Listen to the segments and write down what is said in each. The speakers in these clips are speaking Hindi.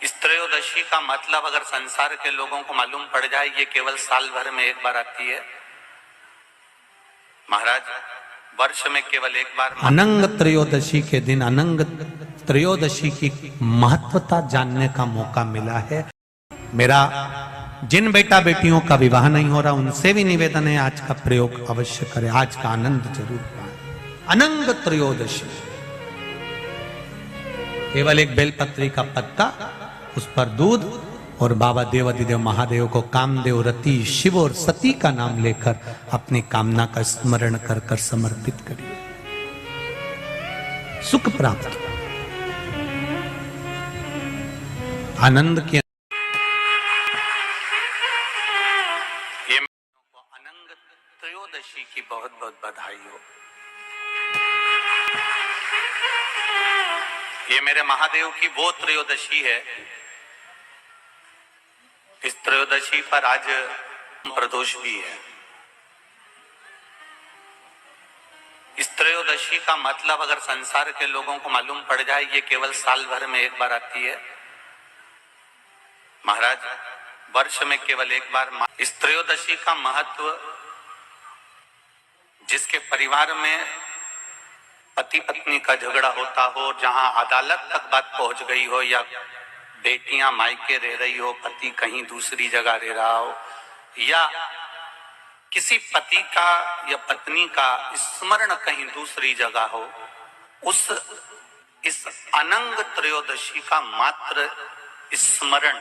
इस त्रयोदशी का मतलब अगर संसार के लोगों को मालूम पड़ जाए, ये केवल साल भर में एक बार आती है महाराज, वर्ष में केवल एक बार। अनंग त्रयोदशी के दिन अनंग त्रयोदशी की महत्वता जानने का मौका मिला है। मेरा जिन बेटा बेटियों का विवाह नहीं हो रहा उनसे भी निवेदन है, आज का प्रयोग अवश्य करें, आज का आनंद जरूर पाएं। अनंग त्रयोदशी केवल एक बेलपत्री का पत्ता, उस पर दूध और बाबा देवाधिदेव महादेव को कामदेव, रति, शिव और सती का नाम लेकर अपनी कामना का स्मरण कर कर समर्पित करिए, सुख प्राप्त, आनंद के। ये अनंग त्रयोदशी की बहुत बहुत बधाई हो। ये मेरे महादेव की वो त्रयोदशी है, इस त्रयोदशी पर आज प्रदोष भी है। इस त्रयोदशी का मतलब अगर संसार के लोगों को मालूम पड़ जाए, ये केवल साल भर में एक बार आती है महाराज, वर्ष में केवल एक बार। इस त्रयोदशी का महत्व, जिसके परिवार में पति पत्नी का झगड़ा होता हो, जहां अदालत तक बात पहुंच गई हो, या बेटियां मायके रह रही हो, पति कहीं दूसरी जगह रह रहा हो, या किसी पति का या पत्नी का स्मरण कहीं दूसरी जगह हो, इस अनंग त्रयोदशी का मात्र स्मरण,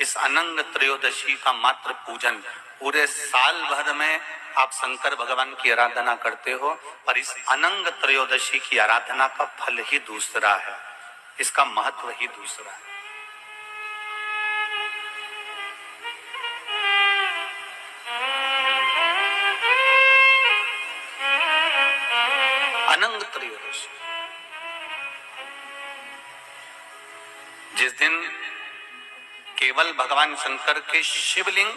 इस अनंग त्रयोदशी का मात्र पूजन, पूरे साल भर में आप शंकर भगवान की आराधना करते हो, पर इस अनंग त्रयोदशी की आराधना का फल ही दूसरा है, इसका महत्व ही दूसरा है। अनंग त्रयोदशी, जिस दिन केवल भगवान शंकर के शिवलिंग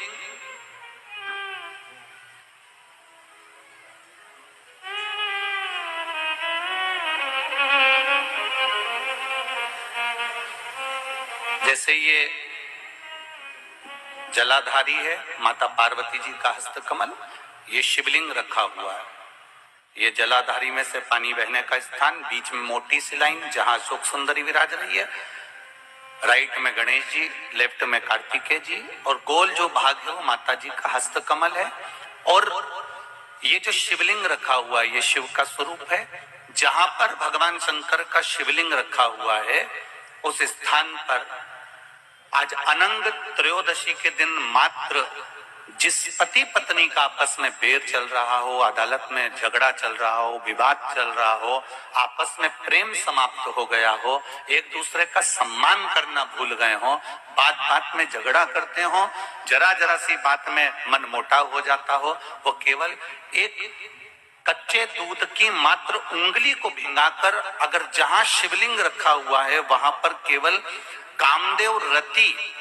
जैसे ये जलाधारी है माता पार्वती जी का हस्तकमल, ये शिवलिंग रखा हुआ है, ये जलाधारी में से पानी बहने का स्थान, बीच में मोटी सी लाइन जहां अशोक सुंदरी विराज रही है, राइट में गणेश जी, लेफ्ट में कार्तिकेय जी, और गोल जो भाग है वो माता जी का हस्तकमल है। और ये जो शिवलिंग रखा हुआ है, ये शिव का स्वरूप है। जहां पर भगवान शंकर का शिवलिंग रखा हुआ है, उस स्थान पर आज अनंग त्रयोदशी के दिन मात्र जिस पति पत्नी का आपस में बैर चल रहा हो, अदालत में झगड़ा चल रहा हो, विवाद चल रहा हो, आपस में प्रेम समाप्त हो गया हो, एक दूसरे का सम्मान करना भूल गए हो, बात बात में झगड़ा करते हो, जरा जरा सी बात में मन मोटाव हो जाता हो, वो केवल एक कच्चे दूध की मात्र उंगली को भिंगाकर अगर जहां शिवलिंग रखा हुआ है वहां पर केवल कामदेव, रति,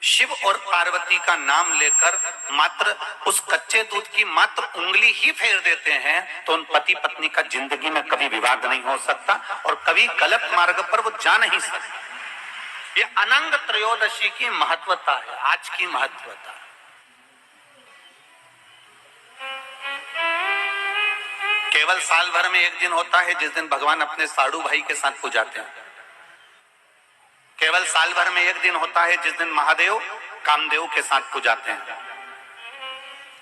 शिव और पार्वती का नाम लेकर मात्र उस कच्चे दूध की मात्र उंगली ही फेर देते हैं, तो उन पति पत्नी का जिंदगी में कभी विवाद नहीं हो सकता और कभी गलत मार्ग पर वो जा नहीं सकते। ये अनंग त्रयोदशी की महत्वता है, आज की महत्वता। केवल साल भर में एक दिन होता है जिस दिन भगवान अपने साड़ू भाई के साथ पूजाते हैं। केवल साल भर में एक दिन होता है जिस दिन महादेव कामदेव के साथ पूजाते हैं।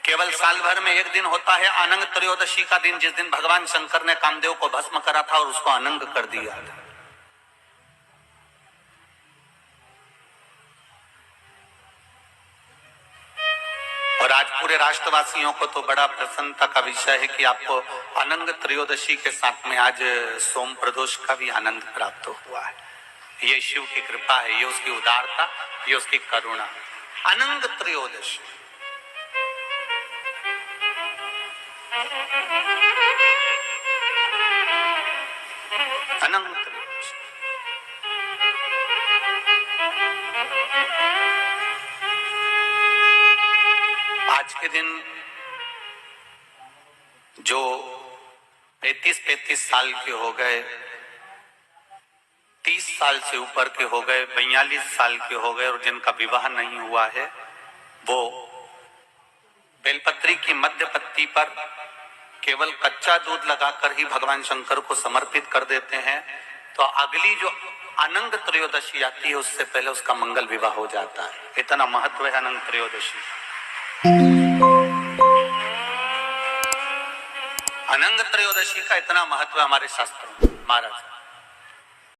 केवल साल भर में एक दिन होता है अनंग त्रयोदशी का दिन, जिस दिन भगवान शंकर ने कामदेव को भस्म करा था और उसको अनंग कर दिया था। और आज पूरे राष्ट्रवासियों को तो बड़ा प्रसन्नता का विषय है कि आपको अनंग त्रयोदशी के साथ में आज सोम प्रदोष का भी आनंद प्राप्त हुआ है। ये शिव की कृपा है, ये उसकी उदारता, ये उसकी करुणा। अनंग त्रयोदशी, अनंग त्रयोदशी, आज के दिन जो 35-35 साल के हो गए, 30 साल से ऊपर के हो गए, 42 साल के हो गए और जिनका विवाह नहीं हुआ है, वो बेलपत्री की मध्य पत्ती पर केवल कच्चा दूध लगाकर ही भगवान शंकर को समर्पित कर देते हैं, तो अगली जो अनंग त्रयोदशी आती है उससे पहले उसका मंगल विवाह हो जाता है। इतना महत्व है अनंग त्रयोदशी। अनंग त्रयोदशी का इतना महत्व है हमारे शास्त्रों में। महाराज